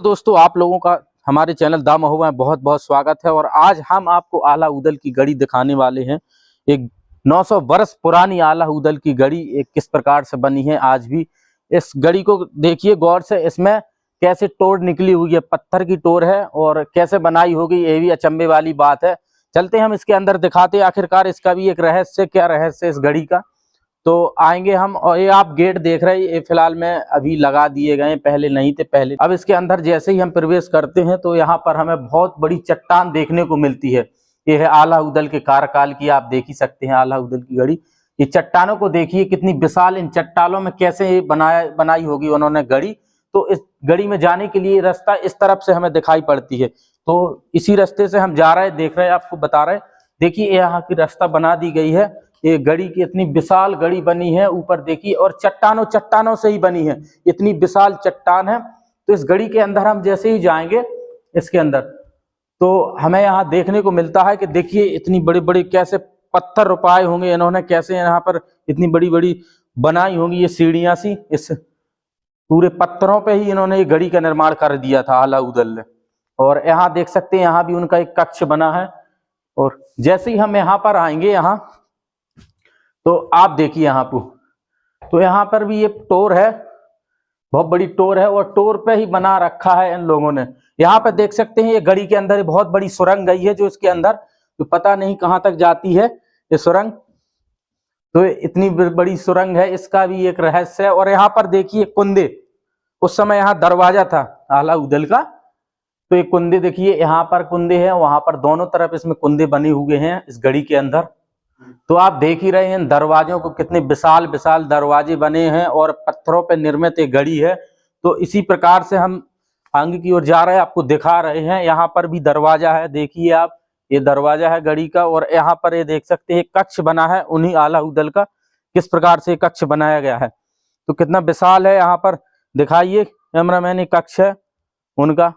तो दोस्तों आप लोगों का हमारे चैनल दा महुआ में बहुत बहुत स्वागत है। और आज हम आपको आला उदल की गढ़ी दिखाने वाले हैं। एक 900 वर्ष पुरानी आला उदल की गढ़ी एक किस प्रकार से बनी है। आज भी इस गढ़ी को देखिए गौर से, इसमें कैसे टोर निकली हुई है, पत्थर की टोर है और कैसे बनाई होगी, ये भी अचंभे वाली बात है। चलते हम इसके अंदर दिखाते आखिरकार इसका भी एक रहस्य, क्या रहस्य इस गढ़ी का, तो आएंगे हम। और ये आप गेट देख रहे हैं, ये फिलहाल में अभी लगा दिए गए, पहले नहीं थे पहले। अब इसके अंदर जैसे ही हम प्रवेश करते हैं तो यहाँ पर हमें बहुत बड़ी चट्टान देखने को मिलती है। ये है आला उदल के कार्यकाल की, आप देख ही सकते हैं आला उदल की गढ़ी। ये चट्टानों को देखिए कितनी विशाल, इन चट्टानों में कैसे ये बनाई होगी उन्होंने गढ़ी। तो इस गढ़ी में जाने के लिए रास्ता इस तरफ से हमें दिखाई पड़ती है, तो इसी रास्ते से हम जा रहे हैं, देख रहे हैं, आपको बता रहे हैं। देखिए यहाँ की रास्ता बना दी गई है। ये गढ़ी की इतनी विशाल गढ़ी बनी है, ऊपर देखिए, और चट्टानों से ही बनी है, इतनी विशाल चट्टान है। तो इस गढ़ी के अंदर हम जैसे ही जाएंगे इसके अंदर, तो हमें यहाँ देखने को मिलता है कि देखिए इतनी बड़ी बड़ी कैसे पत्थर रुपाए होंगे इन्होंने, कैसे यहाँ पर इतनी बड़ी बड़ी बनाई होंगी ये सीढ़ियां सी। इस पूरे पत्थरों पे ही इन्होंने ये गढ़ी का निर्माण कर दिया था आला उदल ने। और यहाँ देख सकते हैं, यहाँ भी उनका एक कक्ष बना है। और जैसे ही हम यहाँ पर आएंगे, यहाँ तो आप देखिए यहाँ पर, तो यहाँ पर भी ये टोर है, बहुत बड़ी टोर है, और टोर पे ही बना रखा है इन लोगों ने। यहाँ पे देख सकते हैं ये गढ़ी के अंदर बहुत बड़ी सुरंग गई है, जो इसके अंदर तो पता नहीं कहाँ तक जाती है ये सुरंग। तो इतनी बड़ी सुरंग है, इसका भी एक रहस्य है। और यहाँ पर देखिए कुंदे, उस समय यहाँ दरवाजा था आला उदल का, तो ये कुंदे देखिए, यहाँ पर कुंदे हैं, वहां पर दोनों तरफ इसमें कुंदे बने हुए हैं इस गढ़ी के अंदर। तो आप देख ही रहे हैं दरवाजों को, कितने विशाल विशाल दरवाजे बने हैं और पत्थरों पर निर्मित एक गढ़ी है। तो इसी प्रकार से हम आगे की ओर जा रहे हैं, आपको दिखा रहे हैं। यहाँ पर भी दरवाजा है, देखिए आप, ये दरवाजा है गढ़ी का। और यहाँ पर ये देख सकते हैं कक्ष बना है उन्हीं आला उदल का, किस प्रकार से कक्ष बनाया गया है, तो कितना विशाल है। यहाँ पर दिखाइए कैमरामैन, ये कक्ष है उनका,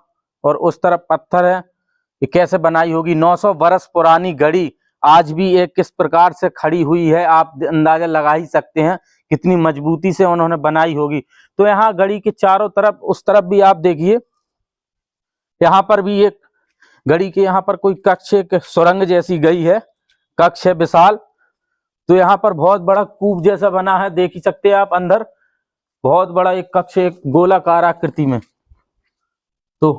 और उस तरफ पत्थर है। ये कैसे बनाई होगी, 900 वर्ष पुरानी गढ़ी आज भी एक किस प्रकार से खड़ी हुई है, आप अंदाजा लगा ही सकते हैं कितनी मजबूती से उन्होंने बनाई होगी। तो यहाँ गढ़ी के चारों तरफ, उस तरफ भी आप देखिए, यहाँ पर भी एक गढ़ी के यहाँ पर कोई कक्ष, एक सुरंग जैसी गई है, कक्ष है विशाल। तो यहाँ पर बहुत बड़ा कूप जैसा बना है, देख ही सकते हैं आप अंदर, बहुत बड़ा एक कक्ष, एक गोलाकार आकृति में। तो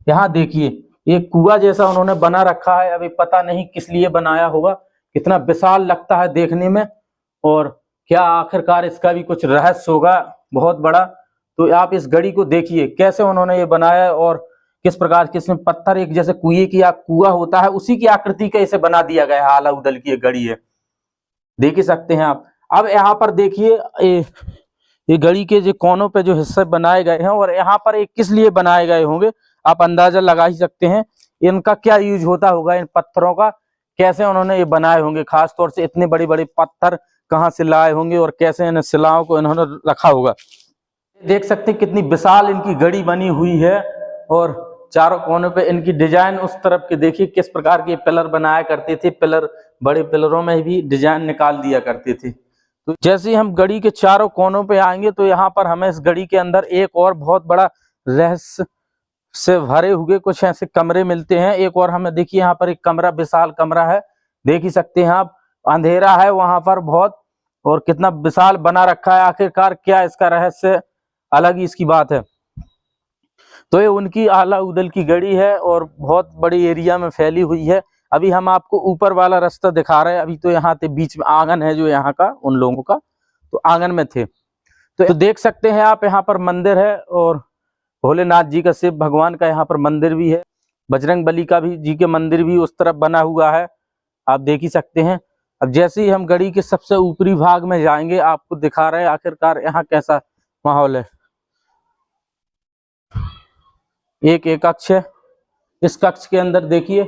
यहाँ देखिए एक कुआं जैसा उन्होंने बना रखा है, अभी पता नहीं किस लिए बनाया होगा, कितना विशाल लगता है देखने में। और क्या आखिरकार इसका भी कुछ रहस्य होगा बहुत बड़ा। तो आप इस गढ़ी को देखिए कैसे उन्होंने ये बनाया, और किस प्रकार के इसमें पत्थर, एक जैसे कुएं की कुआं होता है उसी की आकृति का इसे बना दिया गया है। आला उदल की गढ़ी है, देख ही सकते हैं आप। अब यहाँ पर देखिए ये गढ़ी के जो कोनों पे जो हिस्से बनाए गए हैं, और यहाँ पर एक किस लिए बनाए गए होंगे आप अंदाजा लगा ही सकते हैं। इनका क्या यूज होता होगा, इन पत्थरों का कैसे उन्होंने ये बनाए होंगे, खास तौर से इतने बड़े बड़े पत्थर कहाँ से लाए होंगे और कैसे इन शिलाओं को इन्होंने रखा होगा। देख सकते हैं कितनी विशाल इनकी गढ़ी बनी हुई है, और चारों कोनों पे इनकी डिजाइन, उस तरफ के देखिए किस प्रकार के पिलर बनाया करते थे, पिलर, बड़े पिलरों में भी डिजाइन निकाल दिया करते थे। तो जैसे ही हम गढ़ी के चारों कोनों पे आएंगे तो यहाँ पर हमें इस गढ़ी के अंदर एक और बहुत बड़ा रहस्य से भरे हुए कुछ ऐसे कमरे मिलते हैं। एक और हमें देखिए यहाँ पर एक कमरा, विशाल कमरा है, देख ही सकते हैं आप, अंधेरा है वहां पर बहुत, और कितना विशाल बना रखा है। आखिरकार क्या इसका रहस्य, अलग ही इसकी बात है। तो ये उनकी आला उदल की गढ़ी है और बहुत बड़ी एरिया में फैली हुई है। अभी हम आपको ऊपर वाला रास्ता दिखा रहे हैं। अभी तो यहाँ पे बीच में आंगन है जो यहाँ का उन लोगों का, तो आंगन में थे। तो देख सकते हैं आप, यहाँ पर मंदिर है, और भोलेनाथ जी का, शिव भगवान का यहाँ पर मंदिर भी है, बजरंग बली का भी जी के मंदिर भी उस तरफ बना हुआ है, आप देख ही सकते हैं। अब जैसे ही हम गढ़ी के सबसे ऊपरी भाग में जाएंगे, आपको दिखा रहे हैं आखिरकार यहाँ कैसा माहौल है। एक कक्ष है, इस कक्ष के अंदर देखिए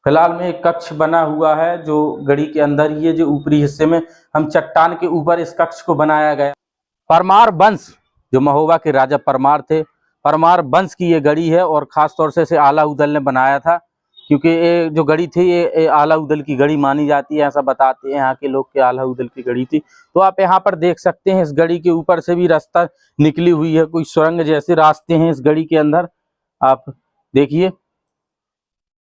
फिलहाल में एक कक्ष बना हुआ है जो गढ़ी के अंदर ही है, जो ऊपरी हिस्से में हम चट्टान के ऊपर इस कक्ष को बनाया गया। परमार वंश, जो महोबा के राजा परमार थे, परमार वंश की ये गढ़ी है, और खास तौर से इसे आला उदल ने बनाया था। क्योंकि ये जो गढ़ी थी ये आला उदल की गढ़ी मानी जाती है, ऐसा बताते हैं यहाँ के लोग कि आला उदल की गढ़ी थी। तो आप यहाँ पर देख सकते हैं इस गढ़ी के ऊपर से भी रास्ता निकली हुई है, कोई सुरंग जैसे रास्ते हैं इस गढ़ी के अंदर। आप देखिए,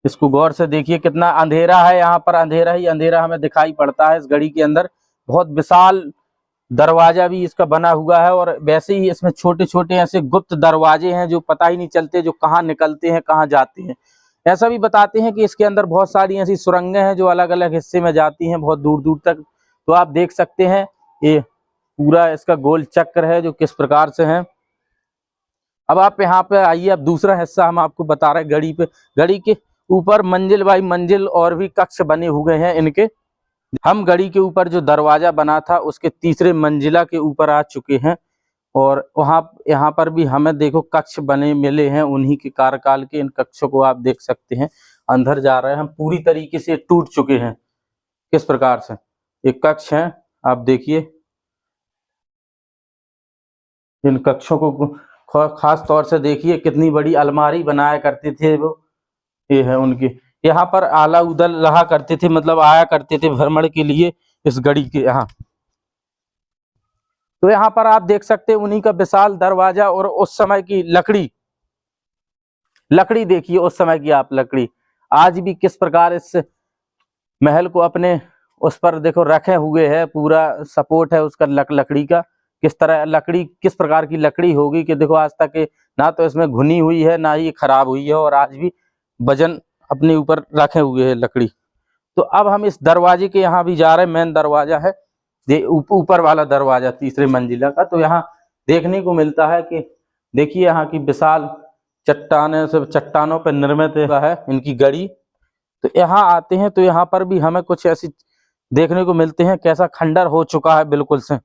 इसको गौर से देखिए, कितना अंधेरा है यहाँ पर, अंधेरा ही अंधेरा हमें दिखाई पड़ता है इस गढ़ी के अंदर। बहुत विशाल दरवाजा भी इसका बना हुआ है, और वैसे ही इसमें छोटे छोटे ऐसे गुप्त दरवाजे हैं जो पता ही नहीं चलते, जो कहाँ निकलते हैं कहाँ जाते हैं। ऐसा भी बताते हैं कि इसके अंदर बहुत सारी ऐसी सुरंगें हैं जो अलग अलग हिस्से में जाती हैं, बहुत दूर दूर तक। तो आप देख सकते हैं ये पूरा इसका गोल चक्र है जो किस प्रकार से है। अब आप यहाँ पे आइए, अब दूसरा हिस्सा हम आपको बता रहे हैं गढ़ी पे। गढ़ी के ऊपर मंजिल बाई मंजिल और भी कक्ष बने हुए हैं इनके। हम गढ़ी के ऊपर जो दरवाजा बना था उसके तीसरे मंजिला के ऊपर आ चुके हैं, और वहाँ यहाँ पर भी हमें देखो कक्ष बने मिले हैं उन्हीं के कार्यकाल के। इन कक्षों को आप देख सकते हैं, अंदर जा रहे हैं हम, पूरी तरीके से टूट चुके हैं किस प्रकार से। एक कक्ष है, आप देखिए इन कक्षों को खास तौर से देखिए, कितनी बड़ी अलमारी बनाया करते थे वो। ये है उनकी, यहाँ पर आला उदल रहा करते थे, मतलब आया करते थे भ्रमण के लिए इस गढ़ी के यहाँ। तो यहाँ पर आप देख सकते हैं उन्हीं का विशाल दरवाजा, और उस समय की लकड़ी देखिए, उस समय की आप लकड़ी आज भी किस प्रकार इस महल को अपने उस पर देखो रखे हुए है, पूरा सपोर्ट है उसका लकड़ी का। किस तरह लकड़ी, किस प्रकार की लकड़ी होगी कि देखो आज तक ना तो इसमें घुनी हुई है ना ही खराब हुई है, और आज भी वजन अपने ऊपर रखे हुए है लकड़ी। तो अब हम इस दरवाजे के यहाँ भी जा रहे हैं, मेन दरवाजा है ये ऊपर वाला दरवाजा तीसरे मंजिला का। तो यहाँ देखने को मिलता है कि देखिए यहाँ की विशाल चट्टानों पर निर्मित है इनकी गढ़ी। तो यहाँ आते हैं तो यहाँ पर भी हमें कुछ ऐसी देखने को मिलते हैं, कैसा खंडर हो चुका है, बिल्कुल से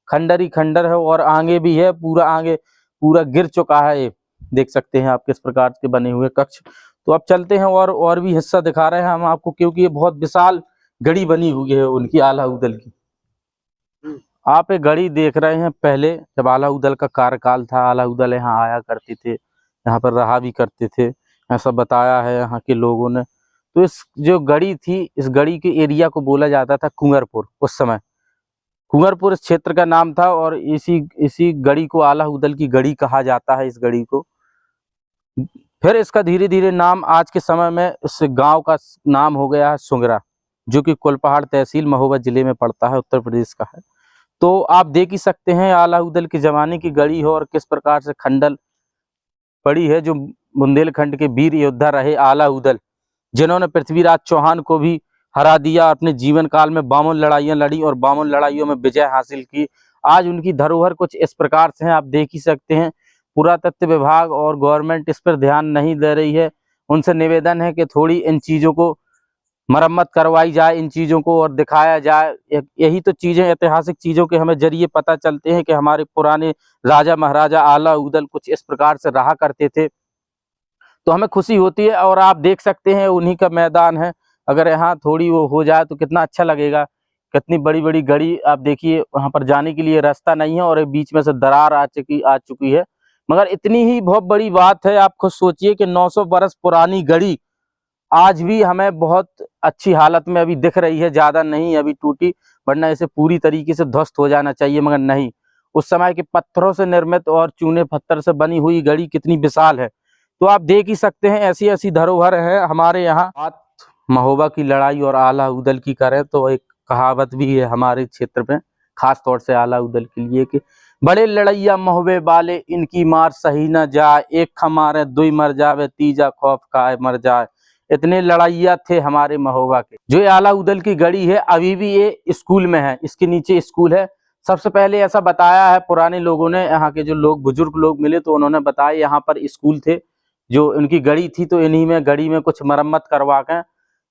खंडर ही खंडर है, और आगे भी है पूरा, आगे पूरा गिर चुका है। ये देख सकते हैं आप किस प्रकार के बने हुए कक्ष। तो अब चलते हैं और भी हिस्सा दिखा रहे हैं हम आपको, क्योंकि ये बहुत विशाल गढ़ी बनी हुई है उनकी आला उदल की। आप एक गढ़ी देख रहे हैं, पहले जब आला उदल का कार्यकाल था, आला उदल यहाँ आया करते थे, यहाँ पर रहा भी करते थे, ऐसा बताया है यहाँ के लोगों ने। तो इस जो गढ़ी थी, इस गढ़ी के एरिया को बोला जाता था कुंवरपुर। उस समय कुंवरपुर इस क्षेत्र का नाम था, और इसी गढ़ी को आला उदल की गढ़ी कहा जाता है, इस गढ़ी को। फिर इसका धीरे धीरे नाम आज के समय में इस गांव का नाम हो गया है सुंगरा, जो कि कुलपहाड़ तहसील महोबा जिले में पड़ता है, उत्तर प्रदेश का है। तो आप देख ही सकते हैं आला उदल के जमाने की गढ़ी हो, और किस प्रकार से खंडल पड़ी है। जो बुंदेलखंड के वीर योद्धा रहे आला उदल, जिन्होंने पृथ्वीराज चौहान को भी हरा दिया, अपने जीवन काल में 52 लड़ाइयां लड़ी और 52 लड़ाइयों में विजय हासिल की। आज उनकी धरोहर कुछ इस प्रकार से है, आप देख ही सकते हैं। पुरातत्व विभाग और गवर्नमेंट इस पर ध्यान नहीं दे रही है। उनसे निवेदन है कि थोड़ी इन चीजों को मरम्मत करवाई जाए, इन चीजों को और दिखाया जाए। यही तो चीजें, ऐतिहासिक चीजों के हमें जरिए पता चलते हैं कि हमारे पुराने राजा महाराजा आला उदल कुछ इस प्रकार से रहा करते थे। तो हमें खुशी होती है। और आप देख सकते हैं उन्हीं का मैदान है, अगर यहाँ थोड़ी वो हो जाए तो कितना अच्छा लगेगा। कितनी बड़ी बड़ी गढ़ी, आप देखिए वहां पर जाने के लिए रास्ता नहीं है, और बीच में से दरार आ चुकी है। मगर इतनी ही बहुत बड़ी बात है, आप खुद सोचिए कि 900 बरस पुरानी गढ़ी आज भी हमें बहुत अच्छी हालत में अभी दिख रही है, ज्यादा नहीं अभी टूटी, वरना इसे पूरी तरीके से ध्वस्त हो जाना चाहिए, मगर नहीं। उस समय के पत्थरों से निर्मित और चूने पत्थर से बनी हुई गढ़ी कितनी विशाल है। तो आप देख ही सकते हैं, ऐसी ऐसी धरोहर है हमारे यहाँ। बात महोबा की लड़ाई और आला उदल की करें तो एक कहावत भी है हमारे क्षेत्र में, खास तौर से आला उदल के लिए, कि बड़े लड़ैया महोबे वाले, इनकी मार सही न जाए, एक खमारे दुई मर जावे, तीजा खौफ खाए मर जाए। इतने लड़ाइया थे हमारे महोबा के। जो आला उदल की गढ़ी है अभी भी ये स्कूल में है, इसके नीचे स्कूल है। सबसे पहले ऐसा बताया है पुराने लोगों ने, यहाँ के जो लोग बुजुर्ग लोग मिले तो उन्होंने बताया यहाँ पर स्कूल थे, जो इनकी गढ़ी थी, तो इन्हीं में गढ़ी में कुछ मरम्मत करवा के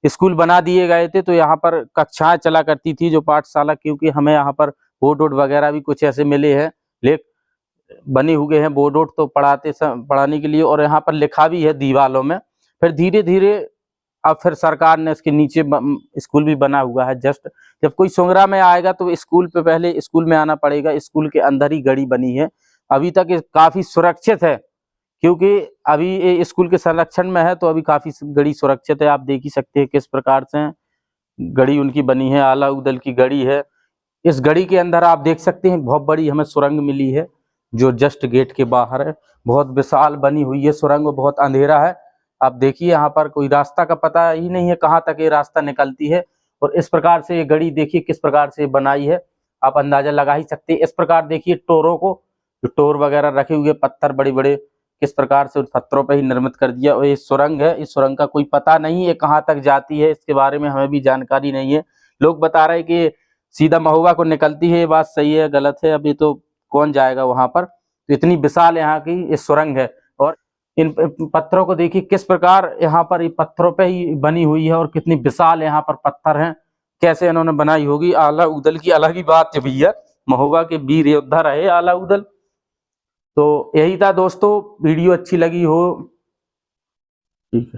स्कूल बना दिए गए थे। तो यहाँ पर कक्षाएं चला करती थी, जो पाठशाला, क्योंकि हमें यहाँ पर बोर्ड वोर्ड वगैरह भी कुछ ऐसे मिले हैं, लेख बने हुए हैं बोर्ड वोर्ड, तो पढ़ाने के लिए, और यहाँ पर लिखा भी है दीवालों में। फिर धीरे धीरे अब फिर सरकार ने इसके नीचे स्कूल भी बना हुआ है। जस्ट जब कोई सुंगरा में आएगा तो स्कूल पे पहले स्कूल में आना पड़ेगा, स्कूल के अंदर ही गढ़ी बनी है। अभी तक काफी सुरक्षित है, क्योंकि अभी ये स्कूल के संरक्षण में है, तो अभी काफी गड़ी सुरक्षित है। आप देख ही सकते हैं किस प्रकार से गड़ी उनकी बनी है, आला उदल की गड़ी है। इस गड़ी के अंदर आप देख सकते हैं बहुत बड़ी हमें सुरंग मिली है, जो जस्ट गेट के बाहर है। बहुत विशाल बनी हुई है सुरंग, बहुत अंधेरा है। आप देखिए यहाँ पर कोई रास्ता का पता ही नहीं है कहाँ तक ये रास्ता निकलती है। और इस प्रकार से ये गड़ी देखिए किस प्रकार से बनाई है, आप अंदाजा लगा ही सकते हैं। इस प्रकार देखिए टोरों को, जो टोर वगैरह रखे हुए पत्थर बड़े बड़े, किस प्रकार से उन पत्थरों पर ही निर्मित कर दिया। और ये सुरंग है, इस सुरंग का कोई पता नहीं है कहाँ तक जाती है, इसके बारे में हमें भी जानकारी नहीं है। लोग बता रहे हैं कि सीधा महुआ को निकलती है, ये बात सही है गलत है अभी तो कौन जाएगा वहां पर। तो इतनी विशाल यहाँ की ये सुरंग है। और इन पत्थरों को देखिए किस प्रकार यहाँ पर ये पत्थरों पे ही बनी हुई है, और कितनी विशाल यहाँ पर पत्थर हैं, कैसे इन्होंने बनाई होगी। आला उदल की अलग ही बात है भैया, महुआ के वीर योद्धा रहे आला उदल। तो यही था दोस्तों, वीडियो अच्छी लगी हो ठीक है।